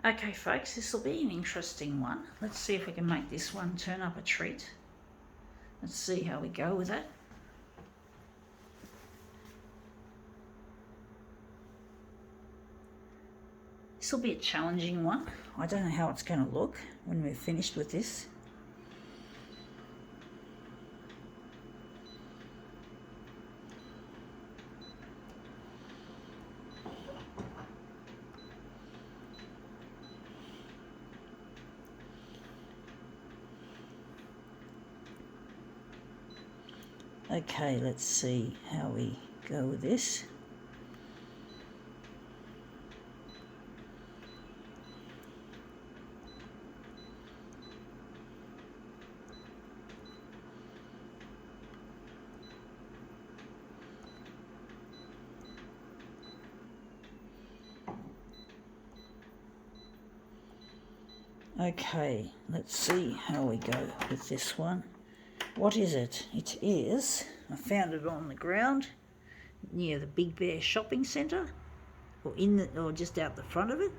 Okay folks, this will be an interesting one. Let's see if we can make this one turn up a treat. Let's see how we go with it. This will be a challenging one. I don't know how it's going to look when we're finished with this. Okay, let's see how we go with this. Okay, let's see how we go with this one. What is it? It is, I found it on the ground near the Big Bear shopping centre, or just out the front of it,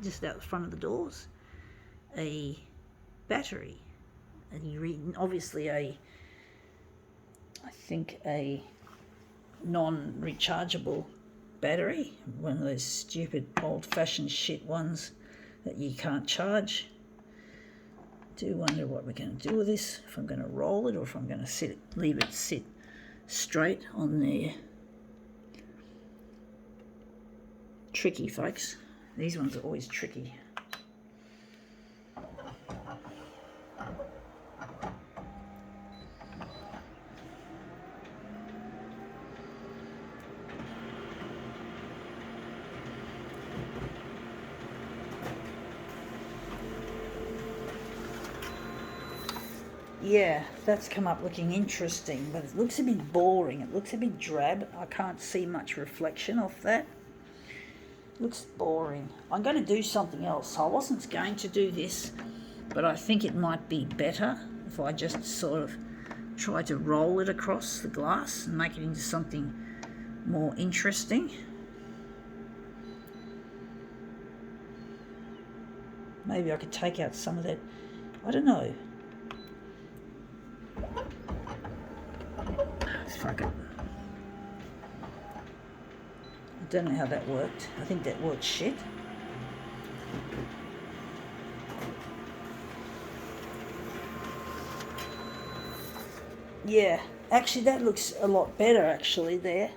just out the front of the doors, a battery, and obviously I think a non-rechargeable battery, one of those stupid old-fashioned shit ones that you can't charge. Do wonder what we're going to do with this, if I'm going to roll it or if I'm going to leave it sit straight on there. Tricky, folks. These ones are always tricky. Yeah, that's come up looking interesting, but it looks a bit boring. It looks a bit drab. I can't see much reflection off that. It looks boring. I'm going to do something else. I wasn't going to do this, but I think it might be better if I just sort of try to roll it across the glass and make it into something more interesting. Maybe I could take out some of that, I don't know. Fuck it. I don't know how that worked. I think that worked shit. Yeah, actually that looks a lot better actually there.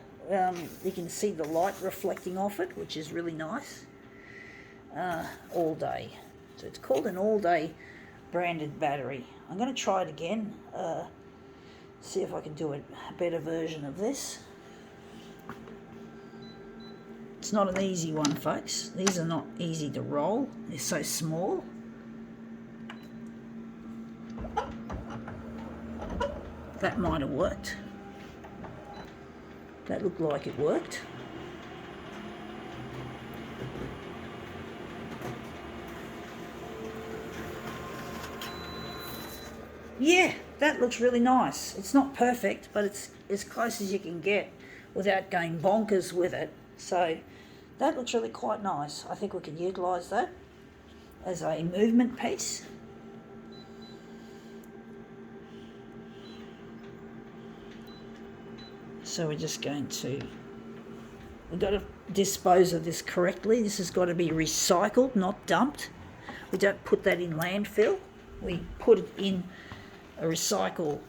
You can see the light reflecting off it, which is really nice. All day. So it's called an all day branded battery. I'm going to try it again. See if I can do a better version of this. It's not an easy one, folks. These are not easy to roll. They're so small. That might have worked. That looked like it worked. Yeah, that looks really nice. It's not perfect, but it's as close as you can get without going bonkers with it. So that looks really quite nice. I think we can utilise that as a movement piece. So we're just going to, we've got to dispose of this correctly. This has got to be recycled, not dumped. We don't put that in landfill. We put it in a recycle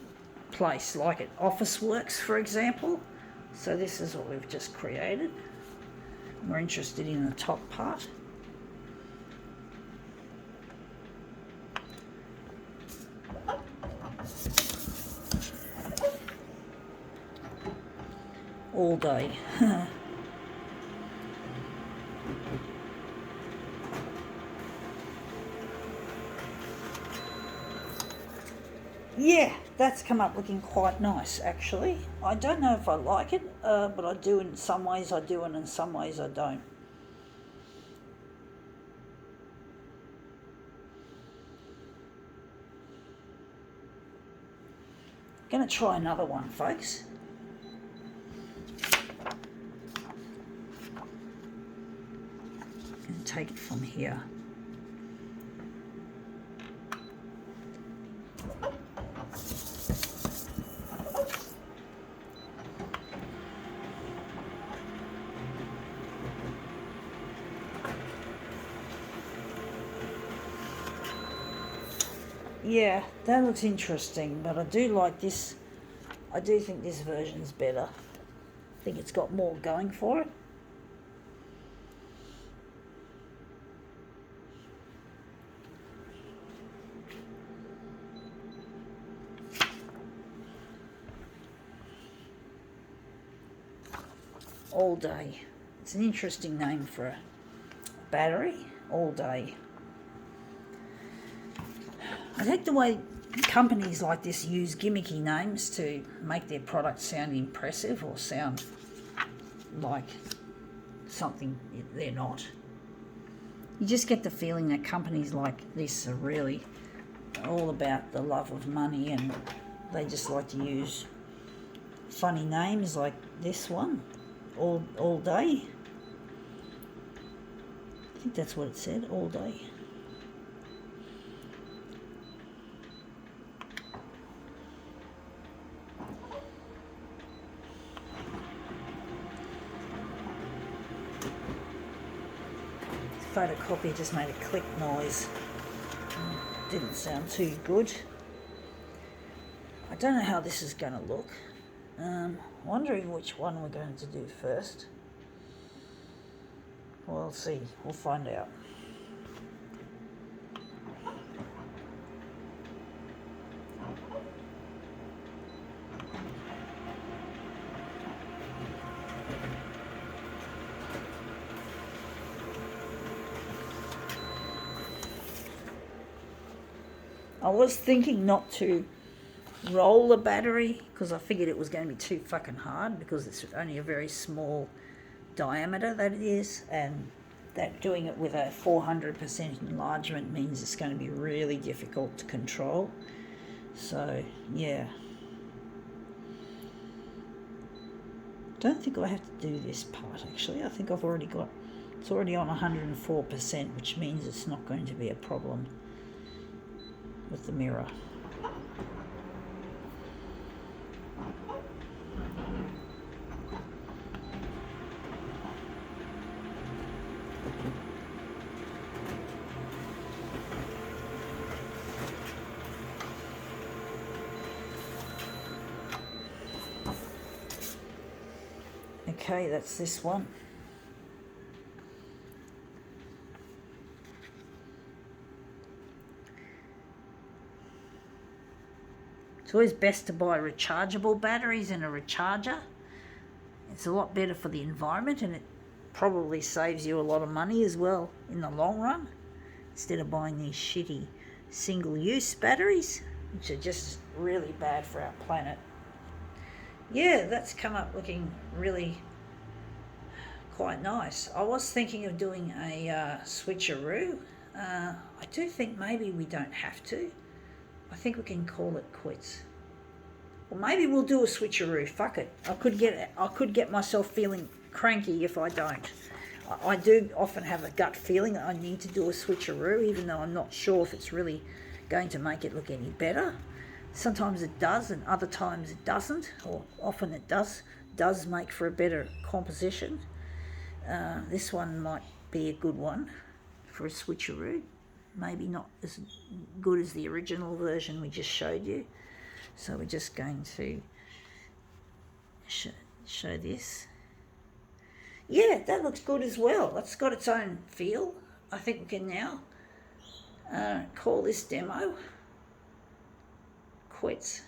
place, like at Officeworks, for example. So this is what we've just created. We're interested in the top part. All day. Yeah, that's come up looking quite nice actually. I don't know if I like it, but I do in some ways I do and in some ways I don't. Going to try another one, folks. Going to take it from here. Yeah, that looks interesting, but I do like this. I do think this version's better. I think it's got more going for it. All Day. It's an interesting name for a battery. All Day. I think the way companies like this use gimmicky names to make their products sound impressive or sound like something they're not. You just get the feeling that companies like this are really all about the love of money, and they just like to use funny names like this one, All Day. I think that's what it said, All Day. Photocopier just made a click noise. Didn't sound too good. I don't know how this is going to look. Wondering which one we're going to do first. We'll see. We'll find out. I was thinking not to roll the battery because I figured it was going to be too fucking hard because it's only a very small diameter that it is, and that doing it with a 400% enlargement means it's going to be really difficult to control. So yeah, don't think I have to do this part actually. I think I've already got, it's already on 104%, which means it's not going to be a problem with the mirror. Okay, that's this one. It's always best to buy rechargeable batteries and a recharger. It's a lot better for the environment, and it probably saves you a lot of money as well in the long run, instead of buying these shitty single-use batteries, which are just really bad for our planet. Yeah, that's come up looking really quite nice. I was thinking of doing a switcheroo. I do think maybe we don't have to. I think we can call it quits. Or maybe we'll do a switcheroo. Fuck it. I could get myself feeling cranky if I don't. I do often have a gut feeling that I need to do a switcheroo, even though I'm not sure if it's really going to make it look any better. Sometimes it does, and other times it doesn't, or often it does make for a better composition. This one might be a good one for a switcheroo. Maybe not as good as the original version we just showed you. So we're just going to show this. Yeah, that looks good as well. That's got its own feel. I think we can now call this demo quits.